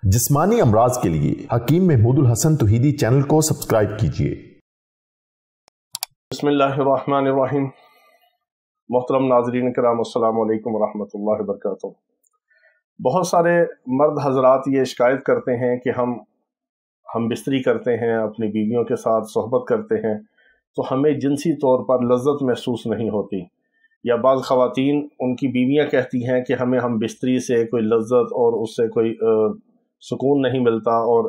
जिस्मानी अमराज के लिए हकीम महमूदुल हसन तौहीदी चैनल को सब्सक्राइब कीजिए। बिस्मिल्लाहिर्रहमानिर्रहीम। मोहतरम नाज़रीन किराम, अस्सलामु अलैकुम वरहमतुल्लाहि वबरकातुहू। बहुत सारे मर्द हजरात ये शिकायत करते हैं कि हम बिस्तरी करते हैं, अपनी बीवियों के साथ सोहबत करते हैं तो हमें जिनसी तौर पर लज्जत महसूस नहीं होती, या बाज़ ख़वातीन उनकी बीवियां कहती हैं कि हम बिस्तरी से कोई लज्जत और उससे कोई सुकून नहीं मिलता। और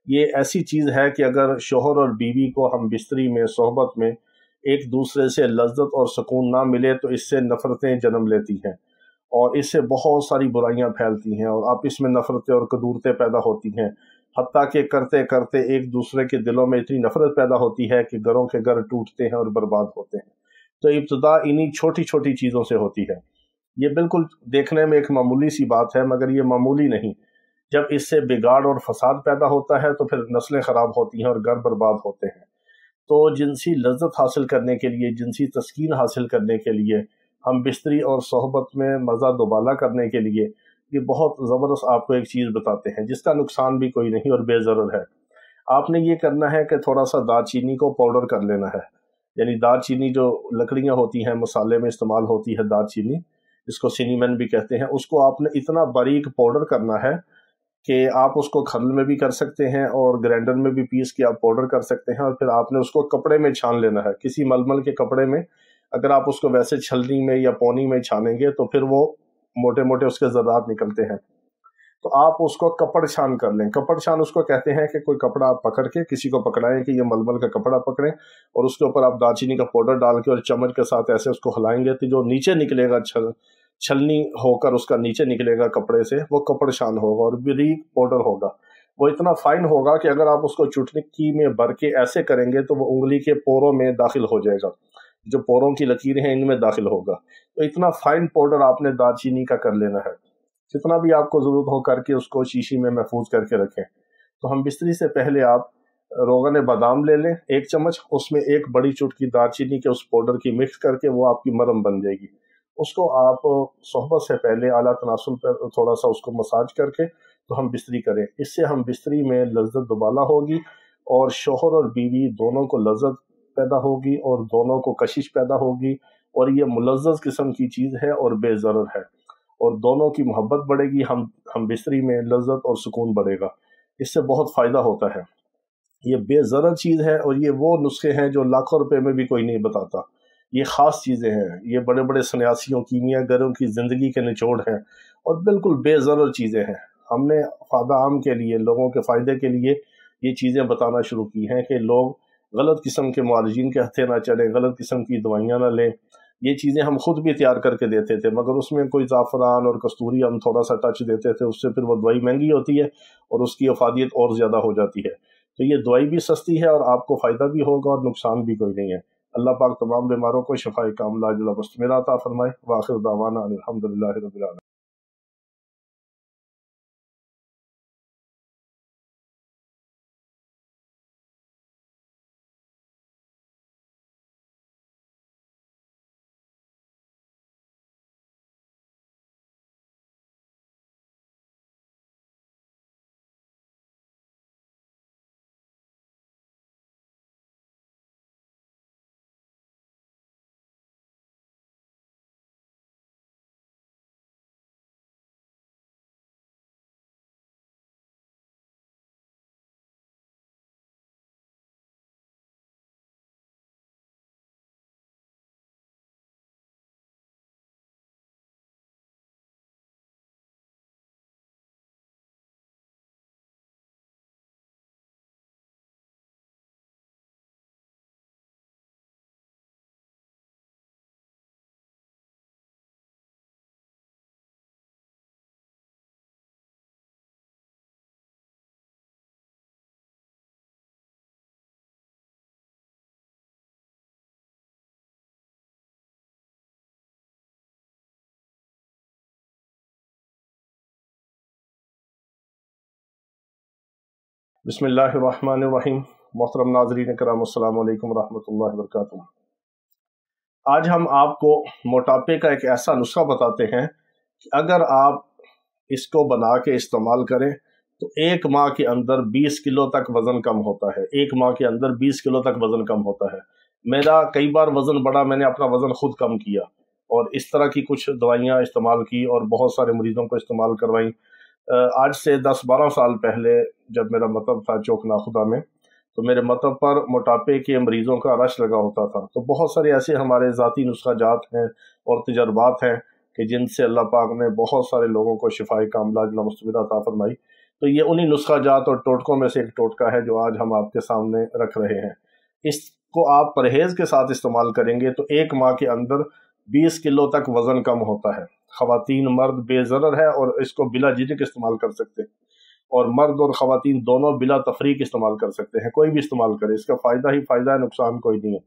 ये ऐसी चीज़ है कि अगर शोहर और बीवी को हम बिस्तरी में सोहबत में एक दूसरे से लज्जत और सुकून ना मिले तो इससे नफ़रतें जन्म लेती हैं और इससे बहुत सारी बुराइयां फैलती हैं और आपस में नफ़रतें और कदूरतें पैदा होती हैं। हत्ता कि करते करते एक दूसरे के दिलों में इतनी नफ़रत पैदा होती है कि घरों के घर टूटते हैं और बर्बाद होते हैं। तो इब्तिदा इन्हीं छोटी छोटी चीज़ों से होती है। ये बिल्कुल देखने में एक मामूली सी बात है, मगर ये मामूली नहीं। जब इससे बिगाड़ और फसाद पैदा होता है तो फिर नस्लें ख़राब होती हैं और घर बर्बाद होते हैं। तो जिनसी लज्जत हासिल करने के लिए, जिनसी तस्कीन हासिल करने के लिए, हम बिस्तरी और सोहबत में मज़ा दोबाला करने के लिए ये बहुत ज़बरदस्त आपको एक चीज़ बताते हैं जिसका नुकसान भी कोई नहीं और बेज़रर है। आपने ये करना है कि थोड़ा सा दालचीनी को पाउडर कर लेना है। यानी दालचीनी जो लकड़ियाँ होती हैं, मसाले में इस्तेमाल होती है दालचीनी, जिसको सिनीमन भी कहते हैं, उसको आपने इतना बारीक पाउडर करना है कि आप उसको खल में भी कर सकते हैं और ग्राइंडर में भी पीस के आप पाउडर कर सकते हैं। और फिर आपने उसको कपड़े में छान लेना है, किसी मलमल के कपड़े में। अगर आप उसको वैसे छलनी में या पौनी में छानेंगे तो फिर वो मोटे मोटे उसके ज़रात निकलते हैं। तो आप उसको कपड़ छान कर लें। कपड़ छान उसको कहते हैं कि कोई कपड़ा आप पकड़ के किसी को पकड़ाएं कि ये मलमल का कपड़ा पकड़ें और उसके ऊपर आप दालचीनी का पाउडर डाल के और चम्मच के साथ ऐसे उसको हिलाएंगे तो जो नीचे निकलेगा छलनी होकर उसका नीचे निकलेगा कपड़े से, वो कपड़ छान होगा और बारीक पाउडर होगा। वो इतना फाइन होगा कि अगर आप उसको चुटकी में भर के ऐसे करेंगे तो वो उंगली के पोरों में दाखिल हो जाएगा, जो पोरों की लकीरें हैं इनमें दाखिल होगा। तो इतना फाइन पाउडर आपने दालचीनी का कर लेना है। जितना भी आपको ज़रूरत हो करके उसको शीशी में महफूज करके रखें। तो हम बिस्तरी से पहले आप रोगन बादाम ले लें 1 चम्मच, उसमें 1 बड़ी चुटकी दालचीनी के उस पाउडर की मिक्स करके वो आपकी मरहम बन जाएगी। उसको आप सोहबत से पहले आला तनासुल पर थोड़ा सा उसको मसाज करके तो हम बिस्तरी करें। इससे हम बिस्तरी में लज्जत दोबाला होगी और शोहर और बीवी दोनों को लज्जत पैदा होगी और दोनों को कशिश पैदा होगी और ये मुलज़्ज़ज़ किस्म की चीज़ है और बेज़रर है और दोनों की मोहब्बत बढ़ेगी। हम बिस्तरी में लज्जत और सुकून बढ़ेगा। इससे बहुत फ़ायदा होता है। ये बेज़रर चीज़ है और ये वो नुस्खे हैं जो लाखों रुपए में भी कोई नहीं बताता। ये ख़ास चीज़ें हैं, ये बड़े बड़े सन्यासियों, कीमियागरों की ज़िंदगी के निचोड़ हैं और बिल्कुल बेज़रर चीज़ें हैं। हमने फ़ायदा आम के लिए, लोगों के फ़ायदे के लिए ये चीज़ें बताना शुरू की हैं कि लोग गलत किस्म के मुआलजीन के हत्थे ना चलें, गलत किस्म की दवाइयाँ ना लें। ये चीज़ें हम खुद भी तैयार करके देते थे, मगर उसमें कोई ज़ाफ़रान और कस्तूरी हम थोड़ा सा टच देते थे, उससे फिर वो दवाई महंगी होती है और उसकी अफादियत और ज़्यादा हो जाती है। तो ये दवाई भी सस्ती है और आपको फ़ायदा भी होगा और नुकसान भी कोई नहीं है। अल्लाह पाक तमाम बीमारों को शफ़ाए कामिला अजला मुस्तमिरा अता फरमाए। व आखिर दावाना अनिल हम्दुलिल्लाहि रब्बिल आलमीन। बिस्मिल्लाहिर्रहमानिर्रहीम। मोहतरम नाज़रीन किराम, अस्सलामु अलैकुम वरहमतुल्लाहि वबरकातुहू। आज हम आपको मोटापे का एक ऐसा नुस्खा बताते हैं कि अगर आप इसको बना के इस्तेमाल करें تو 1 ماہ کے اندر 20 کلو تک وزن کم ہوتا ہے، 1 ماہ کے اندر 20 کلو تک وزن کم ہوتا ہے۔ میرا کئی بار وزن بڑھا، میں نے اپنا وزن خود کم کیا اور اس طرح کی کچھ دوائیاں استعمال کی اور بہت سارے مریضوں کو استعمال کروائیں۔ آج سے 10-12 سال پہلے جب میرا مطب تھا چوک ناخدا میں، تو میرے مطب پر موٹاپے کے مریضوں کا رش لگا ہوتا تھا۔ تو بہت سارے ایسے ہمارے ذاتی نسخہ جات ہیں اور تجربات ہیں کہ جن سے اللہ پاک نے بہت سارے لوگوں کو شفائے کاملہ جل مستمرہ عطا فرمائی۔ تو یہ انہی نسخہ جات اور ٹوٹکوں میں سے ایک ٹوٹکا ہے جو آج ہم آپ کے سامنے رکھ رہے ہیں۔ اس کو آپ پرہیز کے ساتھ استعمال کریں گے تو 1 ماہ کے اندر 20 کلو تک وزن کم ہوتا ہے۔ خواتین مرد بے ضرر ہے اور اس کو بلا جھجک استعمال کر سکتے ہیں، اور مرد اور خواتین دونوں بلا تفریق استعمال کر سکتے ہیں، کوئی بھی استعمال کرے، اس کا فائدہ ہی فائدہ ہے، نقصان کوئی نہیں ہے۔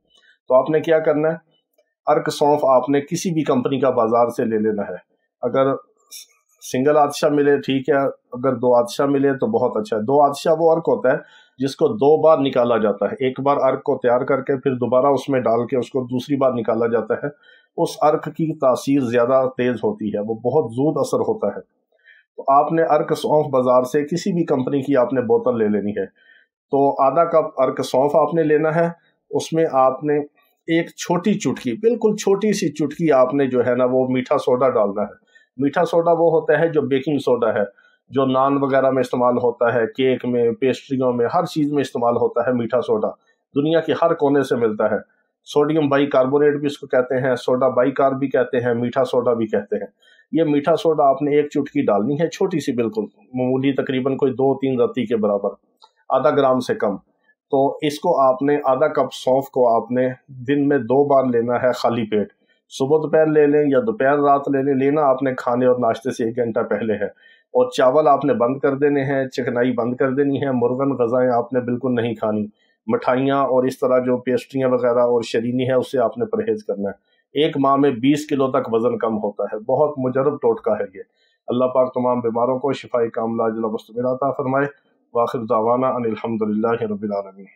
تو آپ نے کیا کرنا ہے، ارک سونف آپ نے کسی بھی کمپنی کا بازار سے لے لینا ہے۔ اگر سنگل آتشہ ملے ٹھیک ہے، اگر 2 آتشہ ملے تو بہت اچھا ہے۔ 2 آتشہ وہ ارک ہوتا ہے جس کو 2 بار نکالا جاتا ہے، ایک بار ارک کو تیار کر کے پھر دوبارہ اس میں ڈال کے اس کو دوسری بار نکالا جاتا ہے۔ اس ارک کی تاثیر زیادہ تیز ہوتی ہے، وہ بہت زود اثر ہوتا ہے۔ تو آپ نے ارک سونف بازار سے کسی بھی کمپنی کی آپ نے بوتل لے لینی ہے۔ تو آدھا کپ ارک سونف آپ نے لینا ہے، اس میں آپ نے ایک چھوٹی چٹکی، بالکل چھوٹی سی چٹکی آپ نے جو ہے نا وہ میٹھا سوڈا ڈالنا ہے۔ میٹھا سوڈا وہ ہوتا ہے جو بیکنگ سوڈا ہے، جو نان وغیرہ میں استعمال ہوتا ہے، کیک میں، پیسٹریوں میں، ہر چیز میں استعمال ہوتا ہے میٹھا سوڈا، دنیا کے ہر کونے سے ملتا ہے۔ سوڈیم بائی کاربونیٹ بھی اس کو کہتے ہیں، سوڈا بائی کار بھی کہتے ہیں، میٹھا سوڈا بھی کہتے ہیں۔ یہ میٹھا سوڈا آپ نے ایک چٹکی ڈالنی ہے، چھوٹی سی، بالکل معمولی، تقریباً کوئی 2-3 رتی کے برابر، آدھا گرام سے کم۔ تو اس کو آپ نے آدھا کپ سونف کو آپ نے دن میں 2 بار لینا ہے خالی پیٹ، صبح دوپہر لے لیں یا دوپہر رات لے لیں، لینا آپ نے کھانے اور ناشتے سے 1 گھنٹہ پہلے ہے۔ اور چاول آپ نے بند کر دینے ہیں، چکنائی بند کر دینی ہے، مرغن غذائیں آپ نے بالکل نہیں کھانی، مٹھائیاں اور اس طرح جو پیسٹریاں وغیرہ اور شرینی ہے اس سے آپ نے پرہیز کرنا ہے۔ 1 ماہ میں 20 کلو تک وزن کم ہوتا ہے، بہت مجرب ٹوٹکا ہے یہ۔ اللہ پاک تمام بیماروں کو شفائے کاملہ عاجلہ مستمرہ عطا فرمائے۔ وآخر دعوانا ان الحمدللہ رب العالمین۔